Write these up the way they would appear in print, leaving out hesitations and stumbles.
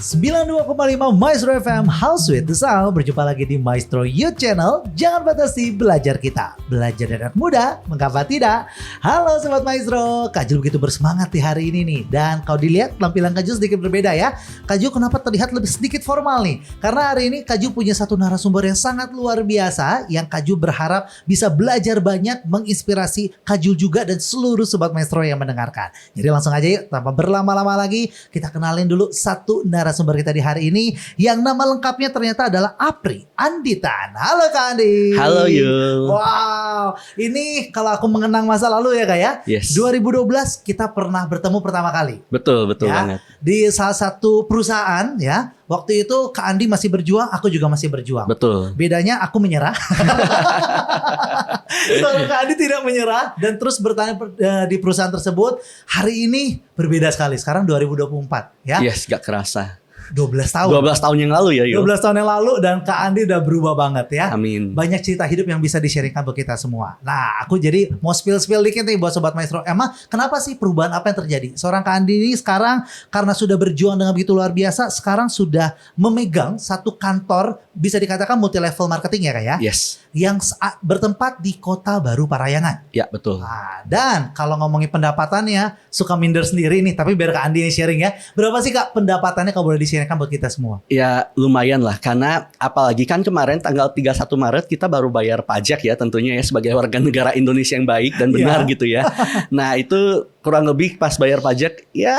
92,5 Maestro FM House with the Sound. Berjumpa lagi di Maestro Youth Channel. Jangan batasi belajar kita. Belajar dari anak muda, mengapa tidak? Halo Sobat Maestro, Kak Ju begitu bersemangat di hari ini nih. Dan kalau dilihat tampilan Kak Ju sedikit berbeda ya. Kak Ju kenapa terlihat lebih sedikit formal nih? Karena hari ini Kak Ju punya satu narasumber yang sangat luar biasa, yang Kak Ju berharap bisa belajar banyak, menginspirasi Kak Ju juga dan seluruh Sobat Maestro yang mendengarkan. Jadi langsung aja yuk, tanpa berlama-lama lagi, kita kenalin dulu satu narasumber kita di hari ini yang nama lengkapnya ternyata adalah Apri Anditan. Halo Kak Andi. Halo Yul. Wow, ini kalau aku mengenang masa lalu ya Kak ya. Yes. 2012 kita pernah bertemu pertama kali. Betul Ya, banget. di salah satu perusahaan ya. Waktu itu Kak Andi masih berjuang, aku juga masih berjuang. Betul. Bedanya aku menyerah. Soalnya Kak Andi tidak menyerah dan terus bertahan di perusahaan tersebut. Hari ini berbeda sekali. Sekarang 2024 ya. Yes, gak kerasa. 12 tahun. 12 tahun yang lalu ya Yul. 12 tahun yang lalu dan Kak Andi udah berubah banget ya. Amin. Banyak cerita hidup yang bisa di-sharingkan buat kita semua. Nah, aku jadi mau spill dikit nih buat Sobat Maestro. Emang kenapa sih perubahan apa yang terjadi? Seorang Kak Andi ini sekarang karena sudah berjuang dengan begitu luar biasa, sekarang sudah memegang satu kantor, bisa dikatakan multi level marketing ya Kak ya? Yes. Yang bertempat di Kota Baru Parayangan. Ya betul. Nah, dan kalau ngomongin pendapatannya, suka minder sendiri nih, tapi biar Kak Andi yang sharing ya. Berapa sih Kak pendapatannya kalau boleh di-sharingkan buat kita semua? Ya lumayan lah, karena apalagi kan kemarin tanggal 31 Maret kita baru bayar pajak ya tentunya ya, sebagai warga negara Indonesia yang baik dan benar gitu ya. Nah itu kurang lebih pas bayar pajak ya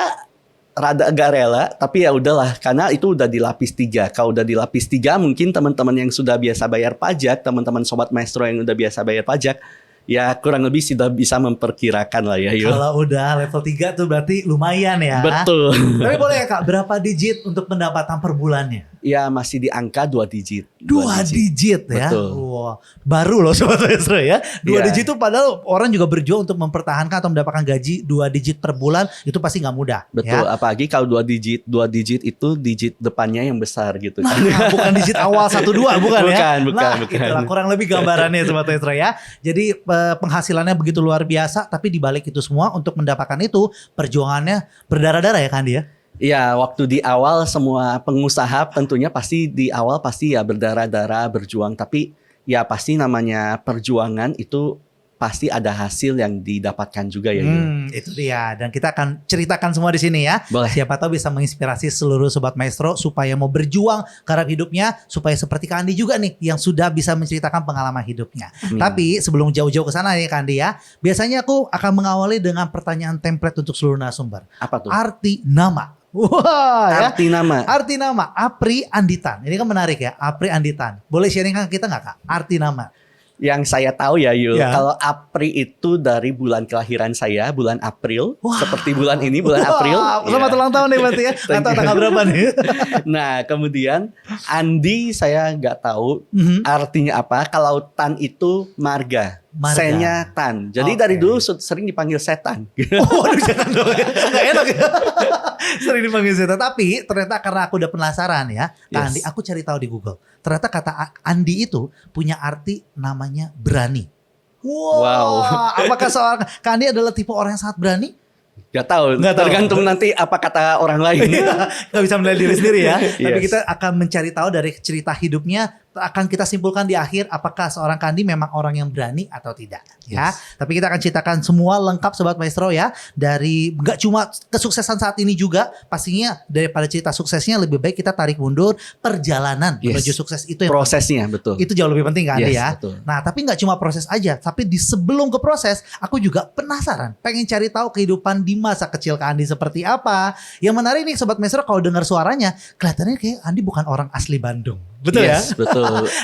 rada agak rela, tapi ya udahlah karena itu udah di lapis 3. Kalau udah di lapis 3 mungkin teman-teman yang sudah biasa bayar pajak, teman-teman Sobat Maestro yang udah biasa bayar pajak, ya kurang lebih sudah bisa memperkirakan lah ya Yul. Kalau udah level 3 tuh berarti lumayan ya. Betul. Tapi boleh ya Kak, berapa digit untuk pendapatan per bulannya? Ya masih di angka 2 digit. 2 digit ya. Betul. Wah, baru loh Sobat Maestro ya. 2 Iya. digit tuh padahal orang juga berjuang untuk mempertahankan atau mendapatkan gaji 2 digit per bulan, itu pasti nggak mudah. Betul, Ya. apalagi kalau 2 digit itu digit depannya yang besar gitu kan. Nah, bukan digit awal 1 2 bukan ya. Bukan, Nah, bukan. itulah kurang lebih gambarannya Sobat Maestro ya. Jadi penghasilannya begitu luar biasa, tapi dibalik itu semua untuk mendapatkan itu perjuangannya berdarah-darah ya Kak Andi ya. Iya, waktu di awal semua pengusaha tentunya pasti di awal pasti ya berdarah-darah berjuang, tapi ya pasti namanya perjuangan itu pasti ada hasil yang didapatkan juga ya. Itu dia. Dan kita akan ceritakan semua di sini ya. Boleh. Siapa tahu bisa menginspirasi seluruh Sobat Maestro supaya mau berjuang karena hidupnya, supaya seperti Kak Andi juga nih yang sudah bisa menceritakan pengalaman hidupnya. Tapi sebelum jauh-jauh ke sana ya Kak Andi ya, biasanya aku akan mengawali dengan pertanyaan template untuk seluruh narasumber. Apa tuh? Arti nama. Wah, ya. Arti nama. Arti nama Apri Anditan. Ini kan menarik ya, Apri Anditan. Boleh sharing kan kita nggak Kak? Arti nama. Yang saya tahu ya Yul, Ya. kalau Apri itu dari bulan kelahiran saya, bulan April, Wah. seperti bulan ini bulan April. Wah, selamat Ya. ulang tahun nih berarti ya. Nggak tahu tanggal berapa nih. Nah, kemudian Andi saya nggak tahu artinya apa. Kalau Tan itu marga. Marga. Saya Tan. Jadi Oke. dari dulu sering dipanggil setan. Oh, waduh jangan dong. Nggak enak ya. Sering dipanggil setan. Tapi ternyata karena aku udah penasaran ya. Kak Yes. Andi, aku cari tahu di Google. Ternyata kata Andi itu punya arti namanya berani. Wow. Apakah seorang Kak Andi adalah tipe orang yang sangat berani? Gak tahu. Nggak tahu. Tergantung nanti apa kata orang lain. Gak bisa menilai diri sendiri ya. Tapi Yes. kita akan mencari tahu dari cerita hidupnya. Akan kita simpulkan di akhir apakah seorang Kandi memang orang yang berani atau tidak ya. Tapi kita akan ceritakan semua lengkap Sobat Maestro ya. Dari gak cuma kesuksesan saat ini juga, pastinya daripada cerita suksesnya lebih baik kita tarik mundur perjalanan Yes. menuju sukses itu yang Prosesnya betul. itu jauh lebih penting kan Yes, ya. betul. Nah tapi nggak cuma proses aja, tapi di sebelum ke proses, aku juga penasaran, pengen cari tahu kehidupan di masa kecil Kak Andi seperti apa. Yang menarik nih Sobat Maestro, kalau dengar suaranya, kelihatannya kayak Andi bukan orang asli Bandung, betul Yes, ya? betul.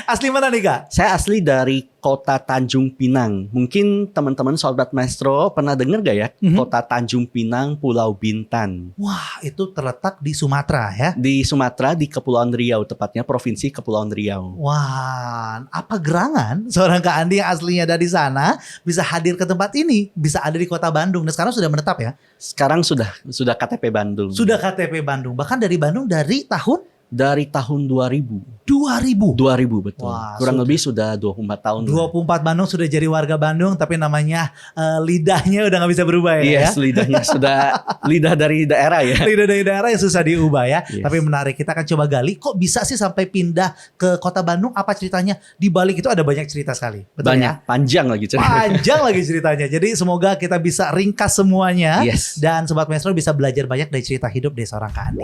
Asli mana nih Kak? Saya asli dari Kota Tanjung Pinang. Mungkin teman-teman Sobat Maestro pernah dengar gak ya? Kota Tanjung Pinang, Pulau Bintan. Wah itu terletak di Sumatera ya. Di Sumatera, di Kepulauan Riau, tepatnya Provinsi Kepulauan Riau. Wah, apa gerangan seorang Kak Andi yang aslinya dari sana bisa hadir ke tempat ini, bisa ada di Kota Bandung dan sekarang sudah menetap ya? Sekarang sudah KTP Bandung. Sudah KTP Bandung, bahkan dari Bandung dari tahun Dari tahun 2000. 2000. 2000 betul. Wah, Kurang sudah. lebih sudah 24 tahun. 24 Bandung sudah jadi warga Bandung, tapi namanya lidahnya udah nggak bisa berubah ya. Yes, lidahnya sudah lidah dari daerah ya. Lidah dari daerah yang susah diubah ya. Yes. Tapi menarik, kita akan coba gali. Kok bisa sih sampai pindah ke kota Bandung? Apa ceritanya? Di balik itu ada banyak cerita sekali. Betul Banyak, ya? panjang lagi ceritanya. Panjang lagi ceritanya. Jadi semoga kita bisa ringkas semuanya. Yes. Dan Sobat Maestro bisa belajar banyak dari cerita hidup dari seorang Kak Andi.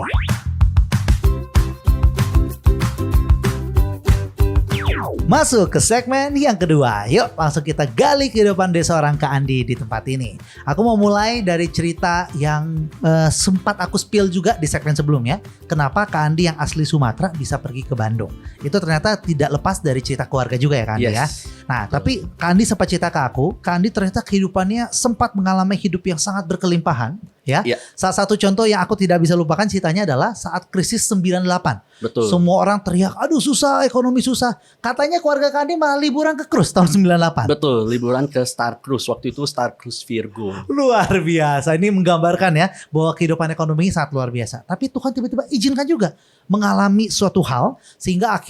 Masuk ke segmen yang kedua. Yuk langsung kita gali kehidupan dari seorang Kak Andi di tempat ini. Aku mau mulai dari cerita yang sempat aku spill juga di segmen sebelumnya. Kenapa Kak Andi yang asli Sumatera bisa pergi ke Bandung. Itu ternyata tidak lepas dari cerita keluarga juga ya Kak Andi ya. Nah tapi Kak Andi sempat cerita ke aku, Kak Andi ternyata kehidupannya sempat mengalami hidup yang sangat berkelimpahan. Ya. Salah satu contoh yang aku tidak bisa lupakan ceritanya adalah saat krisis 98. Betul. Semua orang teriak, aduh susah, ekonomi susah. Katanya keluarga Kak Andi malah liburan ke cruise tahun 98. Betul, liburan ke Star Cruise. Waktu itu Star Cruise Virgo. Luar biasa. Ini menggambarkan ya bahwa kehidupan ekonomi sangat luar biasa. Tapi Tuhan tiba-tiba izinkan juga mengalami suatu hal sehingga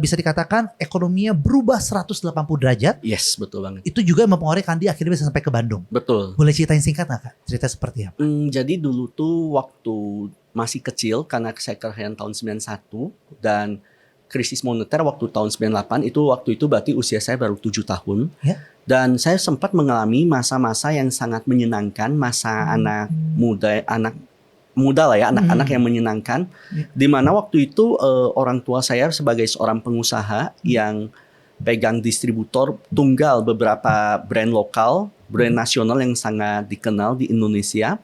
bisa dikatakan ekonominya berubah 180 derajat. Yes, betul banget. Itu juga mempengaruhi Kak Andi akhirnya bisa sampai ke Bandung. Betul. Boleh ceritain singkat nggak Kak? Cerita seperti apa? Jadi dulu tuh waktu masih kecil karena saya kelahiran tahun 91 dan krisis moneter waktu tahun 98 waktu itu berarti usia saya baru 7 tahun. Ya. Dan saya sempat mengalami masa-masa yang sangat menyenangkan, masa anak muda lah ya, anak-anak yang menyenangkan. Di mana waktu itu orang tua saya sebagai seorang pengusaha yang pegang distributor tunggal beberapa brand lokal, brand nasional yang sangat dikenal di Indonesia.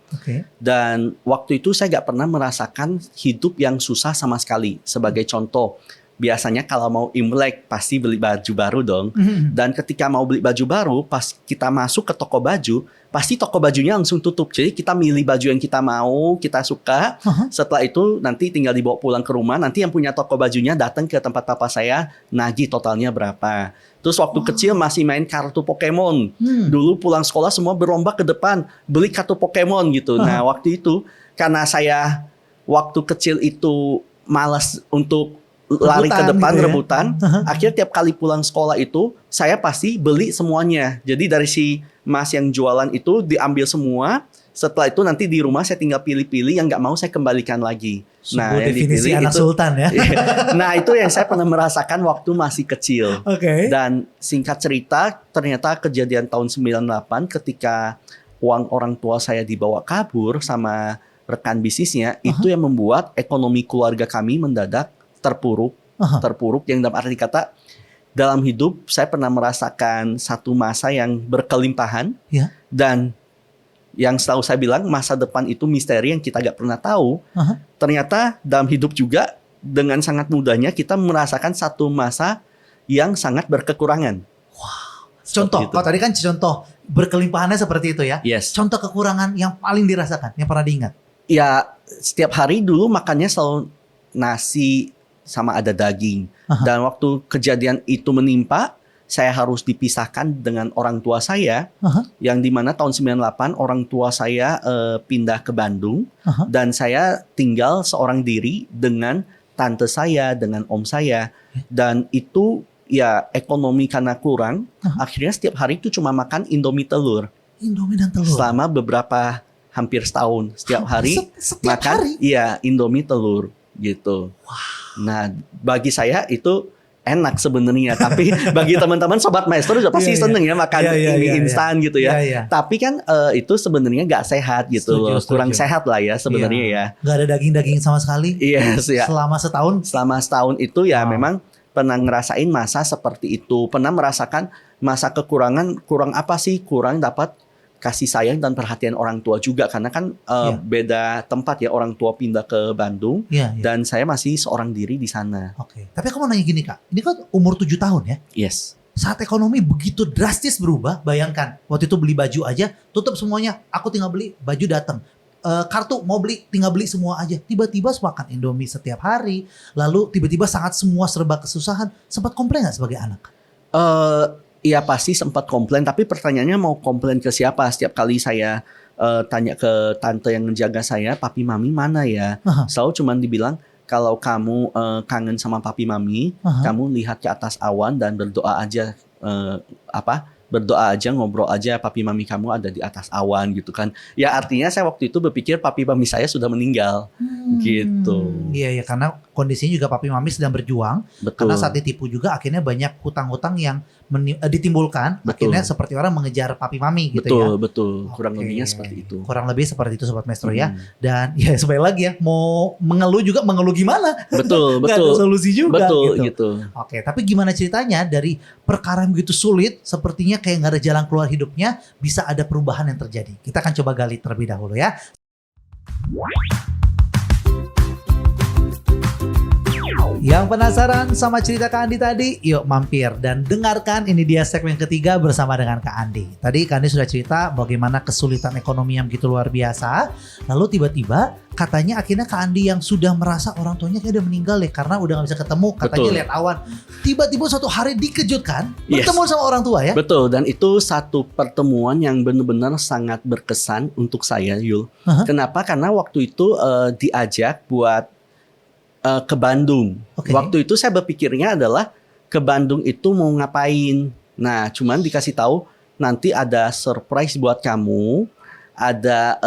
Dan waktu itu saya gak pernah merasakan hidup yang susah sama sekali. Sebagai contoh, biasanya kalau mau Imlek pasti beli baju baru dong. Dan ketika mau beli baju baru, pas kita masuk ke toko baju, pasti toko bajunya langsung tutup. Jadi kita milih baju yang kita mau, kita suka. Setelah itu nanti tinggal dibawa pulang ke rumah. Nanti yang punya toko bajunya datang ke tempat papa saya, nagih totalnya berapa. Terus waktu kecil masih main kartu Pokemon. Dulu pulang sekolah semua berlomba ke depan beli kartu Pokemon gitu. Nah waktu itu karena saya waktu kecil itu malas untuk lari ke depan gitu ya? Rebutan. Akhirnya tiap kali pulang sekolah itu saya pasti beli semuanya. Jadi dari si mas yang jualan itu diambil semua. Setelah itu nanti di rumah saya tinggal pilih-pilih yang nggak mau saya kembalikan lagi. Nah, yang definisi anak itu, sultan ya. Nah itu yang saya pernah merasakan waktu masih kecil. Dan singkat cerita ternyata kejadian tahun 98 ketika uang orang tua saya dibawa kabur sama rekan bisnisnya, itu yang membuat ekonomi keluarga kami mendadak terpuruk. Terpuruk yang dalam arti kata dalam hidup saya pernah merasakan satu masa yang berkelimpahan. Dan yang selalu saya bilang masa depan itu misteri yang kita gak pernah tahu. Ternyata dalam hidup juga dengan sangat mudahnya kita merasakan satu masa yang sangat berkekurangan. Wow. Contoh, kalau tadi kan contoh berkelimpahannya seperti itu ya. Contoh kekurangan yang paling dirasakan, yang pernah diingat. Ya setiap hari dulu makannya selalu nasi sama ada daging. Dan waktu kejadian itu menimpa, saya harus dipisahkan dengan orang tua saya, yang dimana tahun 98 orang tua saya pindah ke Bandung, dan saya tinggal seorang diri dengan tante saya, dengan om saya, dan itu ya ekonomi karena kurang, akhirnya setiap hari itu cuma makan Indomie telur. Indomie dan telur? Selama beberapa hampir setahun, setiap hari makan Indomie telur gitu. Nah bagi saya itu enak sebenarnya, tapi bagi teman-teman sobat maestro juga pasti seneng ya makan mie instan gitu ya. Tapi kan itu sebenarnya nggak sehat gitu, kurang sehat lah ya sebenarnya ya. Nggak ada daging-daging sama sekali. Selama setahun. Selama setahun itu ya memang pernah ngerasain masa seperti itu, pernah merasakan masa kekurangan. Kurang apa sih? Kurang dapat kasih sayang dan perhatian orang tua juga karena kan beda tempat ya, orang tua pindah ke Bandung dan saya masih seorang diri di sana. Tapi aku mau nanya gini Kak, ini kan umur 7 tahun ya? Saat ekonomi begitu drastis berubah, bayangkan waktu itu beli baju aja tutup semuanya, aku tinggal beli baju datang. Kartu mau beli tinggal beli semua aja. Tiba-tiba makan Indomie setiap hari, lalu tiba-tiba sangat semua serba kesusahan. Sempat komplain nggak sebagai anak? Iya pasti sempat komplain, tapi pertanyaannya mau komplain ke siapa? Setiap kali saya tanya ke tante yang menjaga saya, papi mami mana ya? Selalu cuman dibilang kalau kamu kangen sama papi mami, kamu lihat ke atas awan dan berdoa aja berdoa aja, ngobrol aja, papi mami kamu ada di atas awan gitu kan. Ya artinya saya waktu itu berpikir papi mami saya sudah meninggal gitu. Iya ya, karena kondisinya juga papi mami sedang berjuang. Betul. Karena saat ditipu juga akhirnya banyak hutang-hutang yang ditimbulkan. Betul. Akhirnya seperti orang mengejar papi mami gitu Betul, ya. betul. Kurang Oke. lebihnya seperti itu. Kurang lebih seperti itu Sobat Maestro ya. Dan ya sebaik lagi ya, mau mengeluh juga mengeluh gimana? Betul, Nggak betul. ada solusi juga Betul gitu. gitu. Oke, tapi gimana ceritanya dari perkara yang begitu sulit, sepertinya kayak nggak ada jalan keluar hidupnya, bisa ada perubahan yang terjadi. Kita akan coba gali terlebih dahulu ya. Yang penasaran sama cerita Kak Andi tadi, yuk mampir dan dengarkan. Ini dia segmen ketiga bersama dengan Kak Andi. Tadi Kak Andi sudah cerita bagaimana kesulitan ekonomi yang begitu luar biasa. Lalu tiba-tiba katanya akhirnya Kak Andi yang sudah merasa orang tuanya kayak udah meninggal deh, karena udah gak bisa ketemu. Katanya Betul. lihat awan. Tiba-tiba suatu hari dikejutkan Yes. bertemu sama orang tua ya. Betul, dan itu satu pertemuan yang benar-benar sangat berkesan untuk saya, Yul. Kenapa? Karena waktu itu diajak buat ke Bandung. Oke. Waktu itu saya berpikirnya adalah ke Bandung itu mau ngapain. Nah, cuman dikasih tahu nanti ada surprise buat kamu. Ada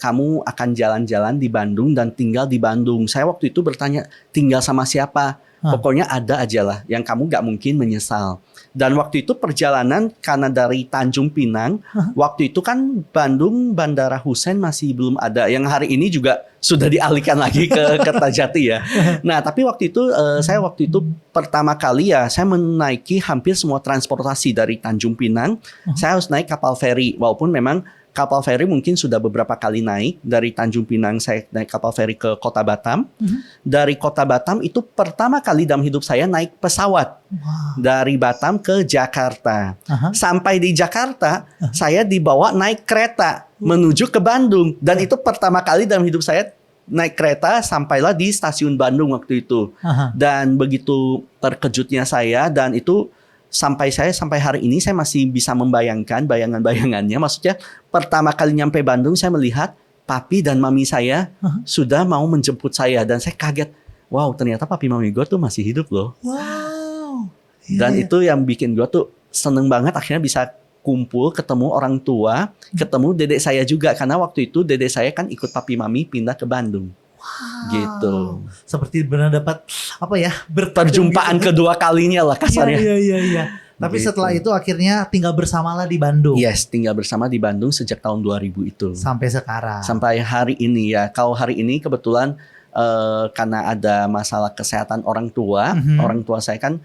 kamu akan jalan-jalan di Bandung dan tinggal di Bandung. Saya waktu itu bertanya, tinggal sama siapa? Pokoknya ada aja lah yang kamu gak mungkin menyesal. Dan waktu itu perjalanan karena dari Tanjung Pinang, waktu itu kan Bandung Bandara Hussein masih belum ada. Yang hari ini juga sudah dialihkan lagi ke Kertajati ya. Nah tapi waktu itu saya waktu itu pertama kali ya saya menaiki hampir semua transportasi dari Tanjung Pinang. Saya harus naik kapal feri, walaupun memang kapal feri mungkin sudah beberapa kali naik. Dari Tanjung Pinang saya naik kapal feri ke Kota Batam. Dari Kota Batam itu pertama kali dalam hidup saya naik pesawat. Dari Batam ke Jakarta. Sampai di Jakarta saya dibawa naik kereta menuju ke Bandung. Dan itu pertama kali dalam hidup saya naik kereta, sampailah di stasiun Bandung waktu itu. Dan begitu terkejutnya saya, dan itu sampai hari ini saya masih bisa membayangkan bayangan-bayangannya. Maksudnya pertama kali nyampe Bandung saya melihat papi dan mami saya sudah mau menjemput saya. Dan saya kaget, wow ternyata papi mami gue tuh masih hidup loh. Wow. Dan itu yang bikin gue tuh seneng banget akhirnya bisa kumpul, ketemu orang tua, ketemu dedek saya juga. Karena waktu itu dedek saya kan ikut papi mami pindah ke Bandung. Gitu. Seperti benar dapat apa ya, Perjumpaan kedua kalinya lah kasarnya. Iya. Tapi Gitu. setelah itu akhirnya tinggal bersamalah di Bandung. Yes, tinggal bersama di Bandung sejak tahun 2000 itu. Sampai sekarang. Sampai hari ini ya. Kalau hari ini kebetulan karena ada masalah kesehatan orang tua, orang tua saya kan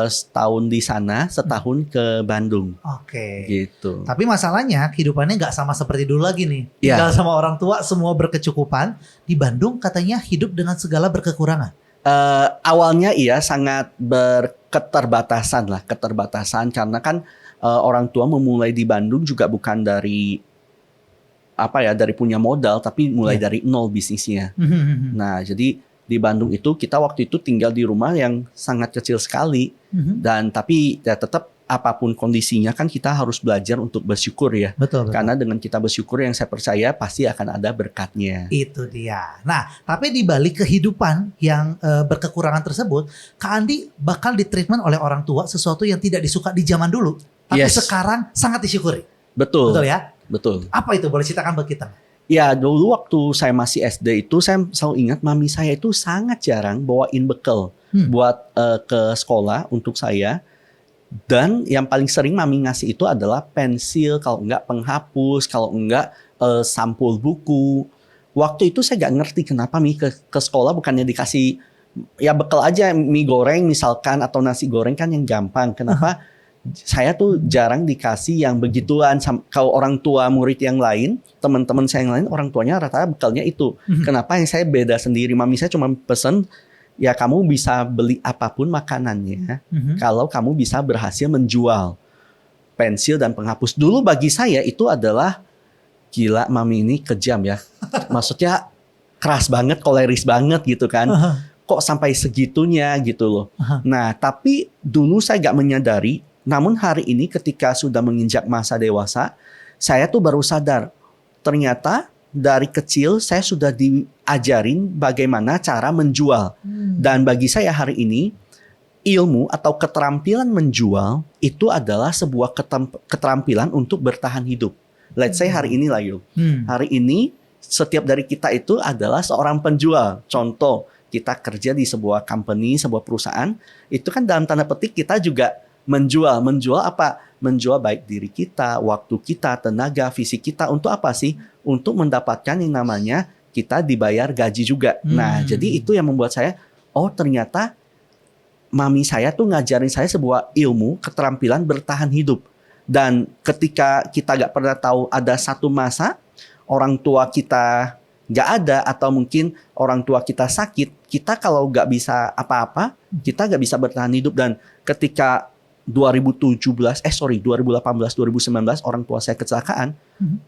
setahun di sana, setahun ke Bandung. Oke. Gitu. Tapi masalahnya kehidupannya nggak sama seperti dulu lagi nih. Iya. Tinggal sama orang tua, semua berkecukupan. Di Bandung katanya hidup dengan segala berkekurangan. Awalnya iya sangat berketerbatasan lah, karena kan orang tua memulai di Bandung juga bukan dari dari punya modal, tapi mulai dari nol bisnisnya. Nah, jadi di Bandung itu kita waktu itu tinggal di rumah yang sangat kecil sekali, dan tapi ya tetap apapun kondisinya kan kita harus belajar untuk bersyukur ya. Betul. Karena dengan kita bersyukur yang saya percaya pasti akan ada berkatnya. Itu dia. Nah, tapi di balik kehidupan yang berkekurangan tersebut, Kak Andi bakal ditreatment oleh orang tua sesuatu yang tidak disuka di zaman dulu, tapi Yes. sekarang sangat disyukuri. Betul. Betul ya? Betul. Apa itu? Boleh ceritakan buat kita? Ya dulu waktu saya masih SD itu saya selalu ingat mami saya itu sangat jarang bawain bekal buat ke sekolah untuk saya. Dan yang paling sering mami ngasih itu adalah pensil, kalau enggak penghapus, kalau enggak sampul buku. Waktu itu saya gak ngerti kenapa mi ke sekolah bukannya dikasih ya bekal aja, mie goreng misalkan atau nasi goreng kan yang gampang. Kenapa saya tuh jarang dikasih yang begituan. Kalau orang tua murid yang lain, teman-teman saya yang lain, orang tuanya rata-rata bekalnya itu. Kenapa yang saya beda sendiri? Mami saya cuma pesen, ya kamu bisa beli apapun makanannya kalau kamu bisa berhasil menjual pensil dan penghapus. Dulu bagi saya itu adalah gila, mami ini kejam ya. Maksudnya keras banget, koleris banget gitu kan. Kok sampai segitunya gitu loh. Nah tapi dulu saya gak menyadari. Namun hari ini ketika sudah menginjak masa dewasa, saya tuh baru sadar ternyata dari kecil saya sudah ajarin bagaimana cara menjual. Dan bagi saya hari ini ilmu atau keterampilan menjual itu adalah sebuah keterampilan untuk bertahan hidup. Let's say hari ini lah yuk. Hari ini setiap dari kita itu adalah seorang penjual. Contoh, kita kerja di sebuah company, sebuah perusahaan, itu kan dalam tanda petik kita juga menjual. Menjual apa? Menjual baik diri kita, waktu kita, tenaga, fisik kita. Untuk apa sih? Untuk mendapatkan yang namanya kita dibayar gaji juga. Nah, jadi itu yang membuat saya, oh ternyata mami saya tuh ngajarin saya sebuah ilmu, keterampilan bertahan hidup. Dan ketika kita gak pernah tahu ada satu masa orang tua kita gak ada atau mungkin orang tua kita sakit, kita kalau gak bisa apa-apa, kita gak bisa bertahan hidup. Dan ketika 2018, 2019 orang tua saya kecelakaan,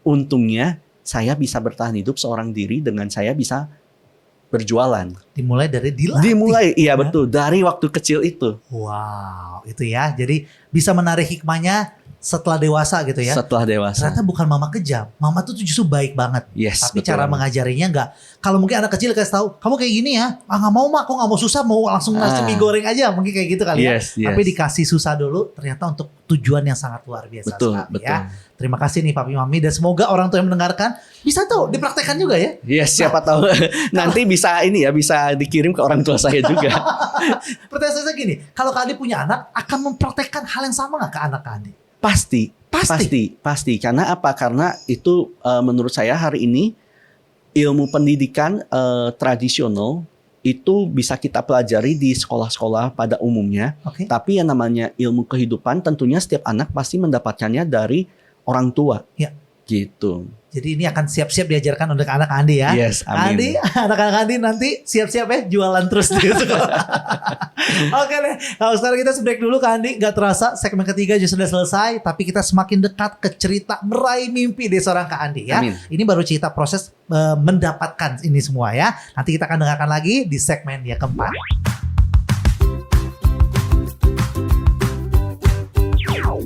untungnya saya bisa bertahan hidup seorang diri dengan saya bisa berjualan. Dimulai dari dilatih. Dimulai, iya betul, dari waktu kecil itu. Wow, itu ya. Jadi bisa menarik hikmahnya setelah dewasa gitu ya. Setelah dewasa. Ternyata bukan mama kejam. Mama tuh justru baik banget. Yes, tapi betul. cara mengajarinya enggak. Kalau mungkin anak kecil kasih tahu, kamu kayak gini ya. Ah nggak mau mak, kok nggak mau susah, mau langsung nasi mie goreng aja. Mungkin kayak gitu kali Yes, ya. Tapi dikasih susah dulu, ternyata untuk tujuan yang sangat luar biasa Betul, sekali betul. ya. Terima kasih nih Papi Mami, dan semoga orang tua yang mendengarkan bisa tuh dipraktekkan juga ya. Yes, siapa tahu nanti bisa ini ya, bisa dikirim ke orang tua saya juga. Pertanyaan saya gini, kalau Kak Andi punya anak, akan mempraktekkan hal yang sama nggak ke anak Kak Andi? Pasti. Karena apa? Karena itu menurut saya hari ini ilmu pendidikan tradisional itu bisa kita pelajari di sekolah-sekolah pada umumnya. Oke. Tapi yang namanya ilmu kehidupan tentunya setiap anak pasti mendapatkannya dari orang tua. Ya. Gitu. Jadi ini akan siap-siap diajarkan untuk anak Andi ya. Yes, amin. Andi, anak-anak Andi nanti siap-siap ya jualan terus di sekolah. Oke deh, kalau sekarang kita break dulu Kak Andi. Gak terasa segmen ketiga sudah selesai, tapi kita semakin dekat ke cerita meraih mimpi dari seorang Kak Andi ya. Amin. Ini baru cerita proses mendapatkan ini semua ya. Nanti kita akan dengarkan lagi di segmen yang keempat.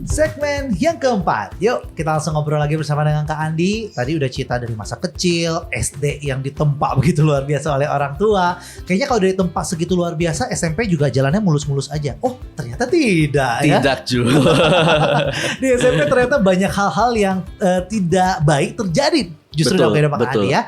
Segmen yang keempat, yuk kita langsung ngobrol lagi bersama dengan Kak Andi. Tadi udah cerita dari masa kecil, SD yang ditempa begitu luar biasa oleh orang tua. Kayaknya kalau dari tempat segitu luar biasa, SMP juga jalannya mulus-mulus aja. Oh ternyata tidak ya. Tidak juga. Di SMP ternyata banyak hal-hal yang tidak baik terjadi. Justru dalam kehidupan Kak Andi ya.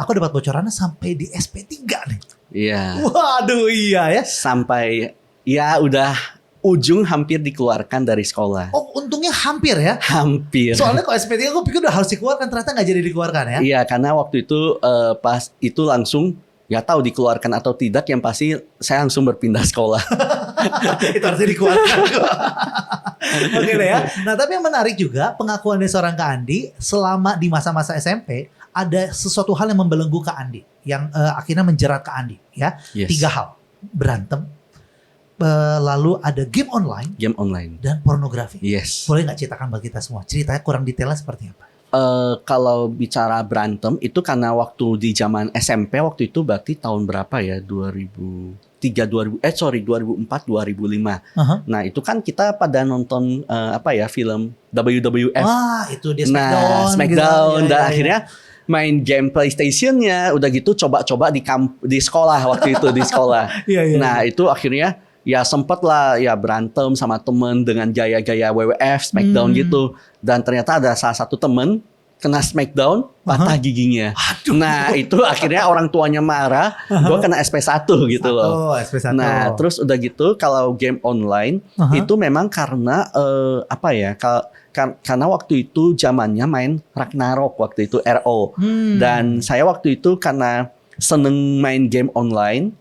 Aku dapat bocorannya sampai di SP3 nih. Iya. Waduh iya ya. Sampai ya udah ujung hampir dikeluarkan dari sekolah. Oh untungnya hampir ya. Hampir. Soalnya kalau SP3 aku pikir udah harus dikeluarkan, ternyata nggak jadi dikeluarkan ya. Iya, karena waktu itu pas itu langsung nggak tahu dikeluarkan atau tidak, yang pasti saya langsung berpindah sekolah. Itu harus dikeluarkan. Oke deh ya. Nah tapi yang menarik juga pengakuan dari seorang Kak Andi selama di masa-masa SMP ada sesuatu hal yang membelenggu Kak Andi yang akhirnya menjerat Kak Andi ya. Yes. 3 hal, berantem, lalu ada game online dan pornografi. Yes. Boleh nggak ceritakan bagi kita semua? Ceritanya kurang detailnya seperti apa? Kalau bicara berantem itu karena waktu di zaman SMP waktu itu berarti tahun berapa ya? 2004 2005. Nah, itu kan kita pada nonton film WWF. Wah, itu dia Smackdown gitu. Dan akhirnya main game PlayStation-nya, udah gitu coba-coba di sekolah waktu itu di sekolah. Nah, itu akhirnya ya sempet lah ya berantem sama temen dengan gaya-gaya WWF, Smackdown gitu. Dan ternyata ada salah satu temen kena Smackdown, patah giginya. Aduh. Nah itu akhirnya orang tuanya marah, gue kena SP1 gitu loh. SP1. Nah terus udah gitu kalau game online itu memang karena karena waktu itu zamannya main Ragnarok waktu itu RO. Dan saya waktu itu karena seneng main game online,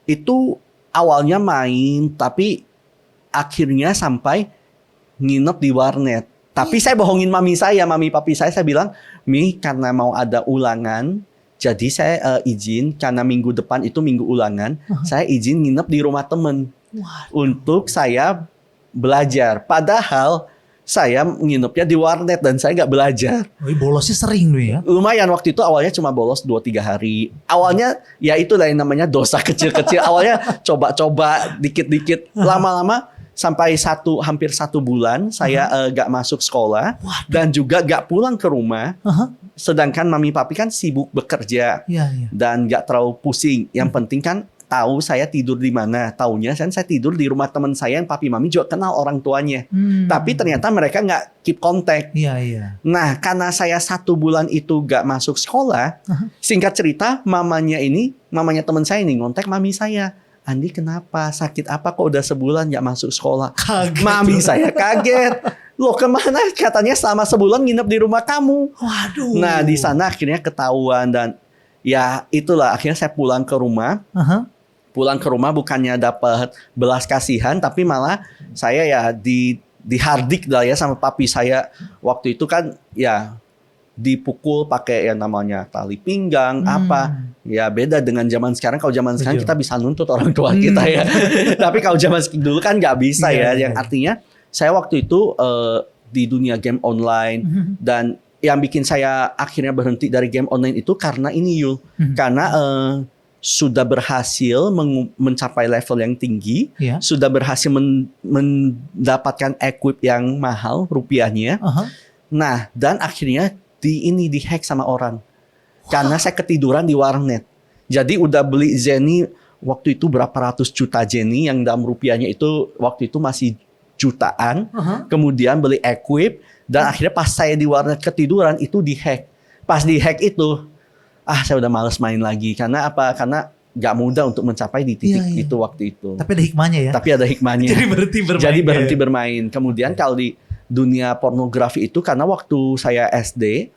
itu awalnya main, tapi akhirnya sampai nginep di warnet. Tapi saya bohongin mami papi saya bilang, Mi karena mau ada ulangan, jadi saya izin karena minggu depan itu minggu ulangan, saya izin nginep di rumah temen untuk saya belajar. Padahal saya nginepnya di warnet dan saya nggak belajar. Bolosnya sering nih ya? Lumayan waktu itu awalnya cuma bolos 2-3 hari. Awalnya ya itulah yang namanya dosa kecil-kecil. Awalnya coba-coba dikit-dikit. Lama-lama sampai hampir 1 bulan saya gak masuk sekolah. Waduh. Dan juga gak pulang ke rumah. Aha. Sedangkan mami papi kan sibuk bekerja Iya, iya. dan gak terlalu pusing. Yang penting kan tahu saya tidur di mana. Taunya kan saya tidur di rumah teman saya yang papi mami juga kenal orang tuanya. Tapi ternyata mereka nggak keep kontak. Iya, iya. Nah, karena saya 1 bulan itu gak masuk sekolah, singkat cerita mamanya teman saya ini ngontek mami saya. Andi kenapa? Sakit apa kok udah sebulan gak masuk sekolah? Kaget. Mami saya kaget. Loh kemana? Katanya selama sebulan nginep di rumah kamu. Waduh. Nah di sana akhirnya ketahuan dan ya itulah akhirnya saya pulang ke rumah. Aha. Pulang ke rumah bukannya dapat belas kasihan tapi malah saya ya dihardik lah ya sama papi saya. Waktu itu kan ya dipukul pakai yang namanya tali pinggang apa. Ya beda dengan zaman sekarang. Kalau zaman sekarang kita bisa nuntut orang tua kita ya. Tapi kalau zaman dulu kan nggak bisa ya. Yang artinya saya waktu itu di dunia game online dan yang bikin saya akhirnya berhenti dari game online itu karena ini Yul. Karena sudah berhasil mencapai level yang tinggi, sudah berhasil mendapatkan equip yang mahal rupiahnya. Nah, dan akhirnya dihack sama orang. Karena saya ketiduran di warnet. Jadi udah beli Zenny waktu itu berapa ratus juta Zenny yang dalam rupiahnya itu waktu itu masih jutaan. Kemudian beli equip dan akhirnya pas saya di warnet ketiduran itu dihack. Pas dihack itu saya udah males main lagi. Karena apa? Karena gak mudah untuk mencapai di titik itu waktu itu. Tapi ada hikmahnya ya. Tapi ada hikmahnya. Jadi berhenti bermain. Kemudian kalau di dunia pornografi itu karena waktu saya SD,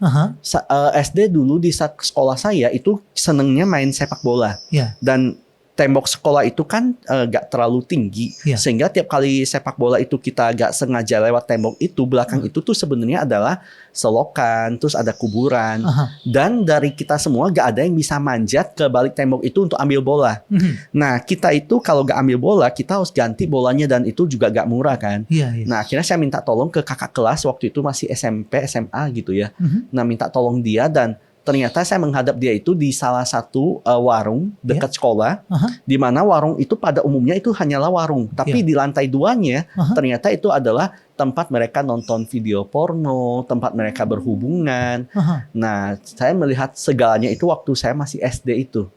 SD dulu di saat sekolah saya itu senengnya main sepak bola. Dan tembok sekolah itu kan gak terlalu tinggi, sehingga tiap kali sepak bola itu kita gak sengaja lewat tembok itu, belakang itu tuh sebenarnya adalah selokan, terus ada kuburan, dan dari kita semua gak ada yang bisa manjat ke balik tembok itu untuk ambil bola. Nah kita itu kalau gak ambil bola, kita harus ganti bolanya dan itu juga gak murah kan. Nah akhirnya saya minta tolong ke kakak kelas waktu itu masih SMP, SMA gitu ya. Nah minta tolong dia dan ternyata saya menghadap dia itu di salah satu warung dekat sekolah, di mana warung itu pada umumnya itu hanyalah warung, tapi di lantai 2-nya ternyata itu adalah tempat mereka nonton video porno, tempat mereka berhubungan. Nah, saya melihat segalanya itu waktu saya masih SD itu.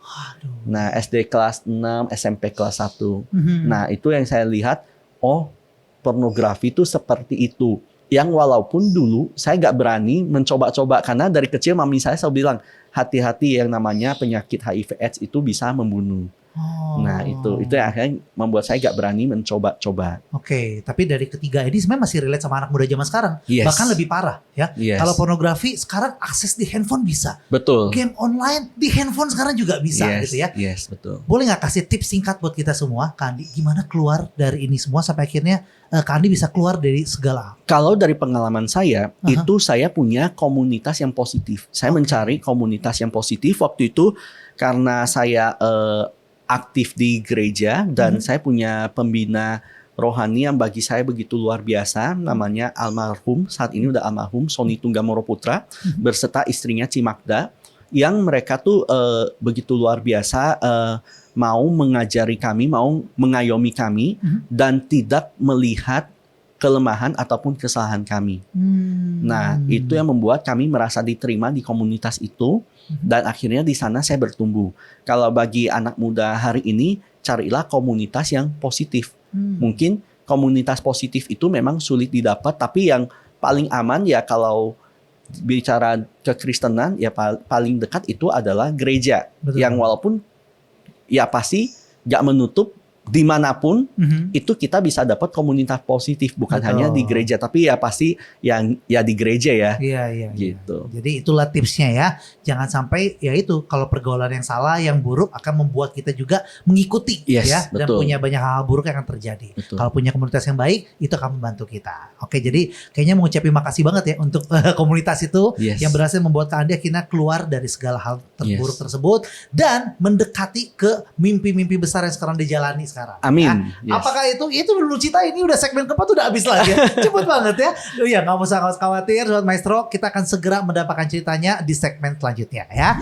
Nah, SD kelas 6, SMP kelas 1. Nah, itu yang saya lihat, oh, pornografi itu seperti itu. Yang walaupun dulu saya gak berani mencoba-coba karena dari kecil mami saya selalu bilang hati-hati yang namanya penyakit HIV/AIDS itu bisa membunuh. Nah itu yang akhirnya membuat saya gak berani mencoba-coba. Oke, tapi dari ketiga ini sebenarnya masih relate sama anak muda zaman sekarang. Bahkan lebih parah ya. Kalau pornografi sekarang akses di handphone bisa. Betul. Game online di handphone sekarang juga bisa gitu ya. Betul. Boleh gak kasih tips singkat buat kita semua, Kak Andi, gimana keluar dari ini semua sampai akhirnya Kak Andi bisa keluar dari segala. Kalau dari pengalaman saya, itu saya punya komunitas yang positif. Saya mencari komunitas yang positif waktu itu karena saya aktif di gereja dan saya punya pembina rohani yang bagi saya begitu luar biasa, namanya almarhum, saat ini udah almarhum, Sony Tunggamoro Putra, berserta istrinya Cimakda, yang mereka tuh begitu luar biasa, mau mengajari kami, mau mengayomi kami, dan tidak melihat kelemahan ataupun kesalahan kami. Nah, itu yang membuat kami merasa diterima di komunitas itu, dan akhirnya di sana saya bertumbuh. Kalau bagi anak muda hari ini, carilah komunitas yang positif. Mungkin komunitas positif itu memang sulit didapat, tapi yang paling aman ya kalau bicara kekristenan, ya paling dekat itu adalah gereja. Yang walaupun ya pasti gak menutup dimanapun itu kita bisa dapat komunitas positif, bukan hanya di gereja, tapi ya pasti yang ya di gereja ya. Gitu. Jadi itulah tipsnya ya. Jangan sampai ya itu kalau pergaulan yang salah, yang buruk akan membuat kita juga mengikuti ya, dan punya banyak hal buruk yang akan terjadi. Kalau punya komunitas yang baik itu akan membantu kita. Oke, jadi kayaknya mau ngucapin makasih banget ya untuk komunitas itu yang berhasil membuat Kak Andi akhirnya keluar dari segala hal terburuk tersebut dan mendekati ke mimpi-mimpi besar yang sekarang dijalani sekarang. Amin. Apakah itu dulu cita ini udah segmen keempat udah habis lagi ya. Cepet banget ya. Ya nggak usah khawatir Sobat Maestro, kita akan segera mendapatkan ceritanya di segmen selanjutnya ya.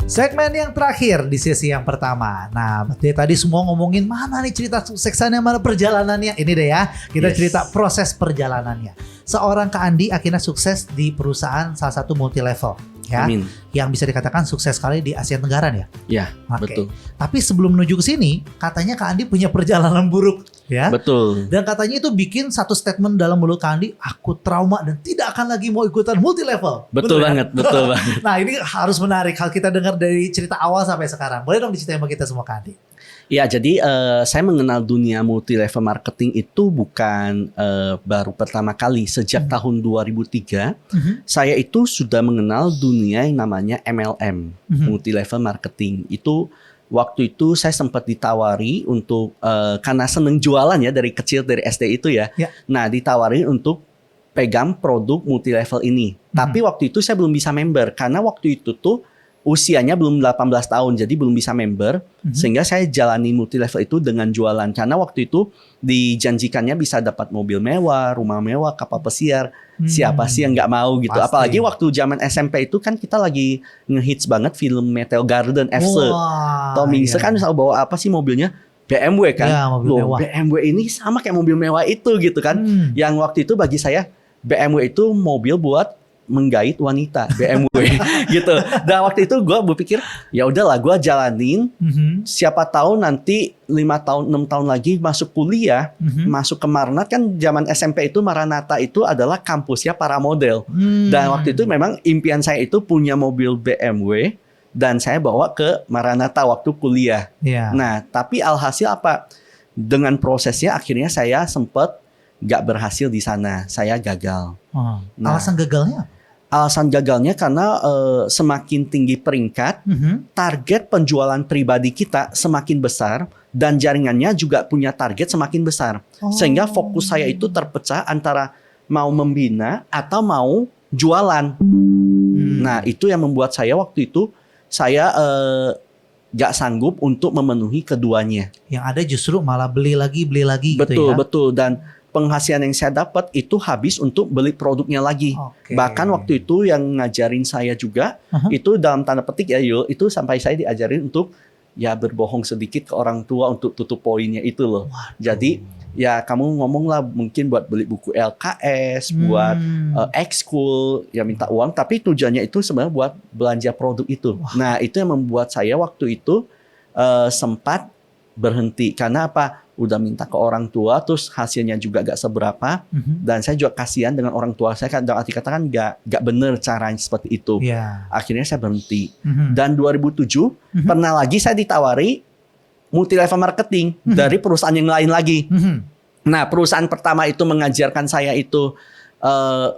Segmen yang terakhir di sesi yang pertama. Nah, tadi semua ngomongin mana nih cerita suksesnya, mana perjalanannya. Ini deh ya, kita cerita proses perjalanannya. Seorang Kak Andi akhirnya sukses di perusahaan salah satu multi level. Ya, Amin. Yang bisa dikatakan sukses sekali di Asia Tenggara ya. Ya, Oke. betul. Tapi sebelum menuju ke sini, katanya Kak Andi punya perjalanan buruk ya. Betul. Dan katanya itu bikin satu statement dalam mulut Kak Andi, aku trauma dan tidak akan lagi mau ikutan multi level. Betul Bener, banget, kan? betul banget. Nah, ini harus menarik hal kita dengar dari cerita awal sampai sekarang. Boleh dong diceritain sama kita semua Kak Andi? Ya, jadi saya mengenal dunia multi level marketing itu bukan baru pertama kali. Sejak tahun 2003, saya itu sudah mengenal dunia yang namanya MLM, multi level marketing. Itu waktu itu saya sempat ditawari untuk karena seneng jualan ya dari kecil, dari SD itu ya. Nah, ditawari untuk pegang produk multi level ini. Tapi waktu itu saya belum bisa member karena waktu itu tuh usianya belum 18 tahun, jadi belum bisa member. Sehingga saya jalani multi level itu dengan jualan. Karena waktu itu dijanjikannya bisa dapat mobil mewah, rumah mewah, kapal pesiar. Siapa sih yang nggak mau gitu. Pasti. Apalagi waktu zaman SMP itu kan kita lagi ngehits banget film Meteor Garden, FC. Tom Hanks kan selalu bawa apa sih mobilnya? BMW kan. Ya, mobil mewah. BMW ini sama kayak mobil mewah itu gitu kan. Yang waktu itu bagi saya BMW itu mobil buat menggait wanita, BMW gitu. Dan waktu itu gue berpikir ya udahlah gue jalanin. Siapa tahu nanti 5 tahun 6 tahun lagi masuk kuliah, masuk ke Maranatha. Kan zaman SMP itu Maranatha itu adalah kampusnya para model. Dan waktu itu memang impian saya itu punya mobil BMW dan saya bawa ke Maranatha waktu kuliah. Nah, tapi alhasil apa? Dengan prosesnya akhirnya saya sempat gak berhasil di sana. Saya gagal. Nah, alasan gagalnya apa? Alasan gagalnya karena semakin tinggi peringkat, target penjualan pribadi kita semakin besar dan jaringannya juga punya target semakin besar. Sehingga fokus saya itu terpecah antara mau membina atau mau jualan. Nah, itu yang membuat saya waktu itu saya gak sanggup untuk memenuhi keduanya. Yang ada justru malah beli lagi Betul, gitu ya. betul. Dan penghasilan yang saya dapat itu habis untuk beli produknya lagi. Bahkan waktu itu yang ngajarin saya juga, itu dalam tanda petik ya Yul, itu sampai saya diajarin untuk ya berbohong sedikit ke orang tua untuk tutup poinnya itu loh. Jadi ya kamu ngomong lah mungkin buat beli buku LKS, buat ekskul, ya minta uang. Tapi tujuannya itu sebenarnya buat belanja produk itu. Nah, itu yang membuat saya waktu itu sempat berhenti. Karena apa? Udah minta ke orang tua, terus hasilnya juga gak seberapa. Dan saya juga kasihan dengan orang tua saya. Dalam arti kata kan gak bener caranya seperti itu. Akhirnya saya berhenti. Dan 2007 pernah lagi saya ditawari multi level marketing dari perusahaan yang lain lagi. Nah, perusahaan pertama itu mengajarkan saya itu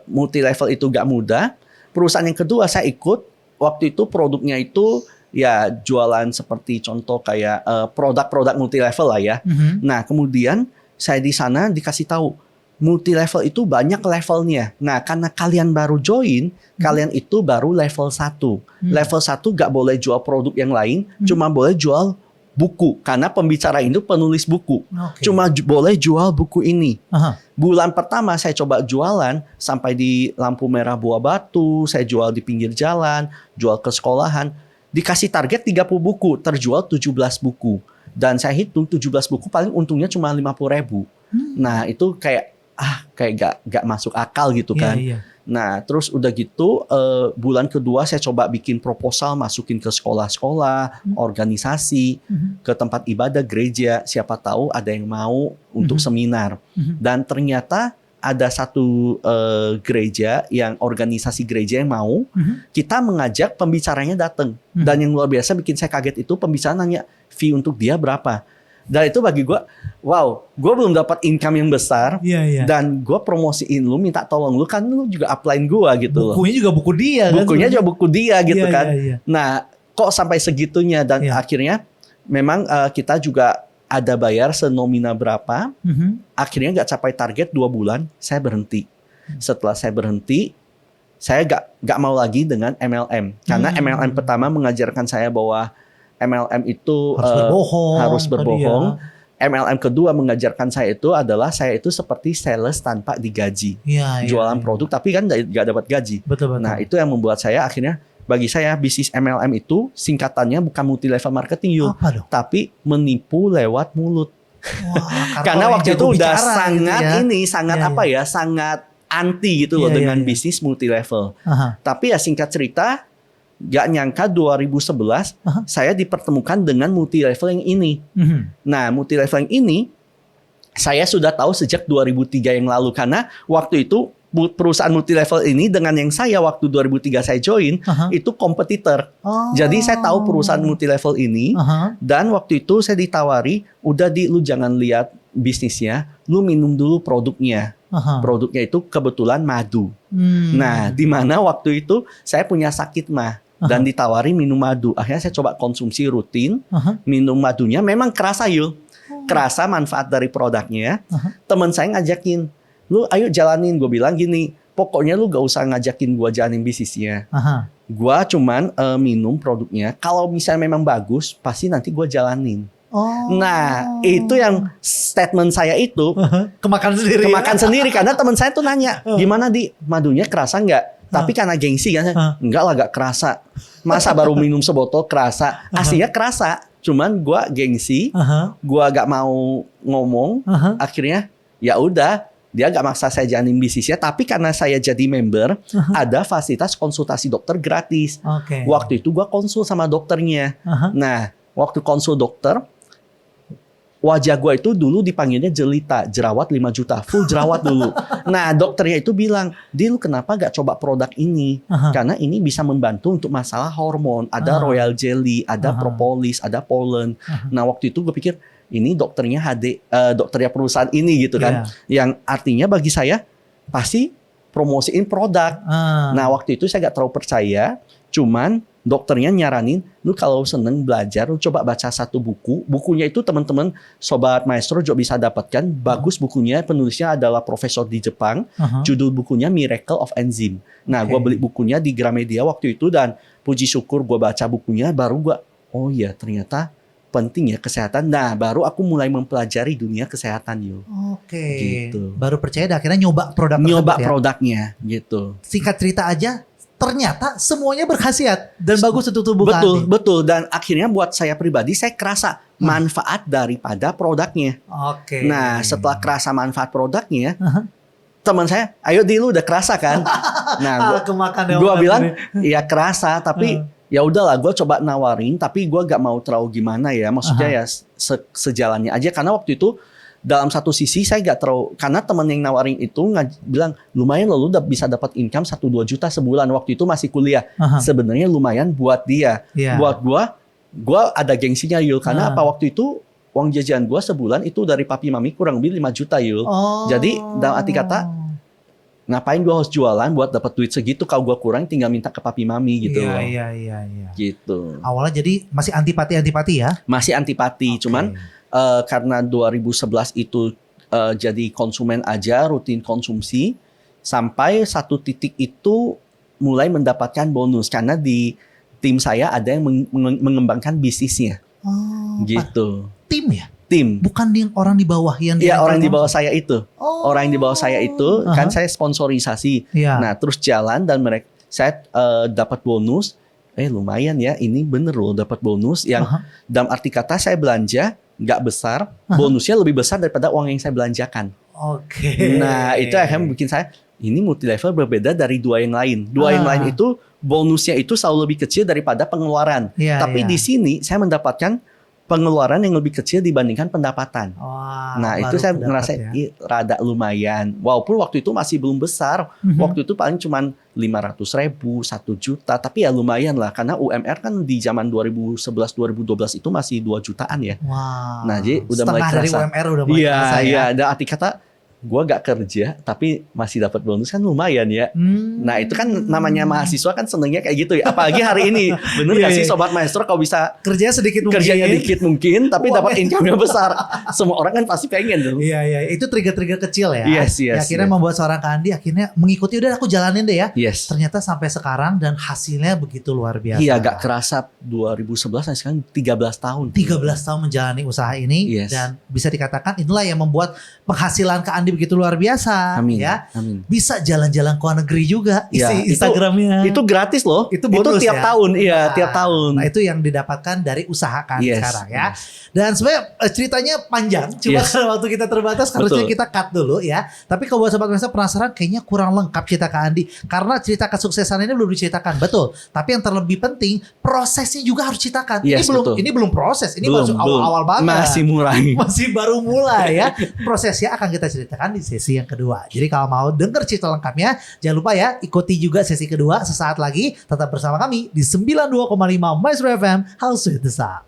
multi level itu gak mudah. Perusahaan yang kedua saya ikut, waktu itu produknya itu ya jualan seperti contoh kayak produk-produk multi level lah ya. Nah, kemudian saya di sana dikasih tahu multi level itu banyak levelnya. Nah, karena kalian baru join, kalian itu baru level 1. Level 1 gak boleh jual produk yang lain, cuma boleh jual buku. Karena pembicara itu penulis buku. Cuma boleh jual buku ini. Bulan pertama saya coba jualan sampai di lampu merah Buah Batu, saya jual di pinggir jalan, jual ke sekolahan. Dikasih target 30 buku, terjual 17 buku. Dan saya hitung 17 buku paling untungnya cuma 50.000. Nah, itu kayak gak masuk akal gitu kan. Nah, terus udah gitu bulan kedua saya coba bikin proposal, masukin ke sekolah-sekolah, organisasi, ke tempat ibadah, gereja. Siapa tahu ada yang mau untuk seminar. Dan ternyata ada satu gereja, yang organisasi gereja yang mau, kita mengajak pembicaranya datang. Dan yang luar biasa bikin saya kaget itu pembicara nanya fee untuk dia berapa. Dan itu bagi gue, wow, gue belum dapat income yang besar. Dan gue promosiin lu, minta tolong lu, kan lu juga upline gue gitu loh. Bukunya juga buku dia kan. Bukunya juga buku dia gitu kan. Nah, kok sampai segitunya. Dan akhirnya memang kita juga ada bayar senomina berapa, akhirnya gak capai target 2 bulan, saya berhenti. Setelah saya berhenti, saya gak mau lagi dengan MLM. Karena MLM pertama mengajarkan saya bahwa MLM itu harus berbohong. MLM kedua mengajarkan saya itu seperti sales tanpa digaji. Jualan produk tapi kan gak dapat gaji. Betul. Nah, itu yang membuat saya akhirnya bagi saya bisnis MLM itu singkatannya bukan multi level marketing yuk, Apa dong? tapi menipu lewat mulut. Wah, Karena orang waktu itu jago udah bicara sangat gitu ya. ini sangat Iya, apa ya, sangat anti gitu loh Iya, dengan iya. bisnis multi level. Aha. Tapi ya singkat cerita, gak nyangka 2011 Aha. saya dipertemukan dengan multi level yang ini. Mhm. Nah, multi level yang ini saya sudah tahu sejak 2003 yang lalu, karena waktu itu perusahaan multi level ini dengan yang saya waktu 2003 saya join Aha. itu kompetitor. Oh. Jadi saya tahu perusahaan multi level ini. Aha. Dan waktu itu saya ditawari, udah lu jangan lihat bisnisnya, lu minum dulu produknya. Aha. Produknya itu kebetulan madu. Hmm. Nah, di mana waktu itu saya punya sakit mah dan ditawari minum madu. Akhirnya saya coba konsumsi rutin, Aha. minum madunya memang kerasa yuk. Kerasa manfaat dari produknya. Teman saya ngajakin, lu ayo jalanin. Gue bilang gini, pokoknya lu gak usah ngajakin gue jalanin bisnisnya. Aha. Gue cuman minum produknya. Kalau misalnya memang bagus, pasti nanti gue jalanin. Oh. Nah, itu yang statement saya itu Kemakan sendiri. kemakan sendiri. Karena teman saya tuh nanya, gimana di madunya kerasa nggak? Tapi karena gengsi kan, enggak lah gak kerasa. Masa baru minum sebotol kerasa? Aslinya kerasa. Cuman gue gengsi, Aha. gue gak mau ngomong. Aha. Akhirnya ya udah, dia gak maksa saya jalanin bisnisnya. Tapi karena saya jadi member, ada fasilitas konsultasi dokter gratis. Oke. Waktu itu gue konsul sama dokternya. Aha. Nah, waktu konsul dokter, wajah gue itu dulu dipanggilnya jelita, jerawat 5 juta, full jerawat dulu. Nah, dokternya itu bilang, Dil kenapa gak coba produk ini? Aha. Karena ini bisa membantu untuk masalah hormon. Ada royal jelly, ada propolis, ada pollen. Nah, waktu itu gue pikir, ini dokternya dokternya perusahaan ini gitu kan. Yang artinya bagi saya, pasti promosiin produk. Nah, waktu itu saya gak terlalu percaya. Cuman dokternya nyaranin, lu kalau seneng belajar, lu coba baca satu buku. Bukunya itu teman-teman Sobat Maestro juga bisa dapatkan. Bagus bukunya, penulisnya adalah profesor di Jepang. Judul bukunya Miracle of Enzyme. Nah, gue beli bukunya di Gramedia waktu itu dan puji syukur gue baca bukunya, baru gue, oh iya ternyata penting ya kesehatan. Nah, baru aku mulai mempelajari dunia kesehatan yuk. Oke. Gitu. Baru percaya dah, akhirnya nyoba produk Nyoba tersebut ya. produknya gitu. Singkat cerita aja, ternyata semuanya berkhasiat dan bagus untuk tubuh Betul, Andi. betul. Dan akhirnya buat saya pribadi, saya kerasa manfaat daripada produknya. Oke. Nah, setelah kerasa manfaat produknya, Aha. teman saya, ayo Di lu udah kerasa kan? Nah, Kemakan ya, gue Om bilang, Andi. ya kerasa, tapi ya udahlah, gue coba nawarin, tapi gue gak mau terlalu gimana ya. Maksudnya ya sejalannya aja, karena waktu itu dalam satu sisi saya gak terlalu, karena teman yang nawarin itu bilang lumayan loh, lu udah bisa dapat income 1-2 juta sebulan. Waktu itu masih kuliah. Sebenarnya lumayan buat dia. Iya. Buat gue ada gengsinya Yul. Karena apa, waktu itu uang jajan gue sebulan itu dari papi mami kurang lebih 5 juta Yul. Jadi dalam arti kata, ngapain gue harus jualan buat dapat duit segitu? Kalau gue kurang tinggal minta ke papi mami gitu. Iya. Gitu. Awalnya jadi masih antipati ya? Masih antipati, cuman karena 2011 itu jadi konsumen aja, rutin konsumsi, sampai satu titik itu mulai mendapatkan bonus karena di tim saya ada yang mengembangkan bisnisnya. Gitu. Tim ya? Tim. Bukan orang di bawah yang Iya, orang di bawah saya itu. Oh. Orang yang di bawah saya itu kan saya sponsorisasi. Iya. Nah, terus jalan dan saya dapat bonus. Lumayan ya, ini bener loh dapat bonus yang dalam arti kata saya belanja nggak besar, bonusnya lebih besar daripada uang yang saya belanjakan. Oke. Nah, itu akhirnya bikin saya, ini multi level berbeda dari dua yang lain. Dua yang lain itu bonusnya itu selalu lebih kecil daripada pengeluaran. Tapi di sini saya mendapatkan pengeluaran yang lebih kecil dibandingkan pendapatan. Nah, itu saya ngerasain rada lumayan. Walaupun waktu itu masih belum besar. Waktu itu paling cuma 500.000, 1 juta. Tapi ya lumayan lah. Karena UMR kan di zaman 2011-2012 itu masih 2 jutaan ya. Nah, jadi udah mulai kerasa. Setengah dari UMR udah mulai kerasa ya. Iya, ada arti kata, gue gak kerja tapi masih dapat bonus kan lumayan ya. Nah, itu kan namanya mahasiswa kan senengnya kayak gitu ya. Apalagi hari ini. Bener gak sih Sobat Maestro, kalau bisa kerjanya sedikit kerjanya dikit mungkin tapi dapat income-nya besar. Semua orang kan pasti pengen tuh. Iya. Itu trigger-trigger kecil ya. Yes. Akhirnya membuat seorang Kandi akhirnya mengikuti, udah aku jalanin deh ya. Yes. Ternyata sampai sekarang dan hasilnya begitu luar biasa. Iya, gak kerasa 2011 sekarang 13 tahun. 13 tahun menjalani usaha ini. Dan bisa dikatakan inilah yang membuat penghasilan Kandi Andi begitu luar biasa. Amin. Ya. Amin. Bisa jalan-jalan ke luar negeri juga Ya, isi Instagramnya. Itu gratis loh. Itu bonus tiap ya? tahun, iya tiap tahun. Nah itu yang didapatkan dari usaha kan Yes, sekarang ya. yes. Dan sebenarnya ceritanya panjang, cuma Yes. karena waktu kita terbatas harusnya Betul. kita cut dulu ya. Tapi kalau buat sobat Maestro penasaran kayaknya kurang lengkap cerita Kak Andi karena cerita kesuksesan ini belum diceritakan, betul. Tapi yang terlebih penting prosesnya juga harus ceritakan. Yes, betul. Ini belum proses, ini Belum, baru belum. awal-awal banget. Masih mulai. Masih baru mulai ya. Prosesnya akan kita ceritakan di sesi yang kedua. Jadi kalau mau denger cerita lengkapnya, jangan lupa ya ikuti juga sesi kedua sesaat lagi. Tetap bersama kami di 92,5 Maestro FM House with the Sound.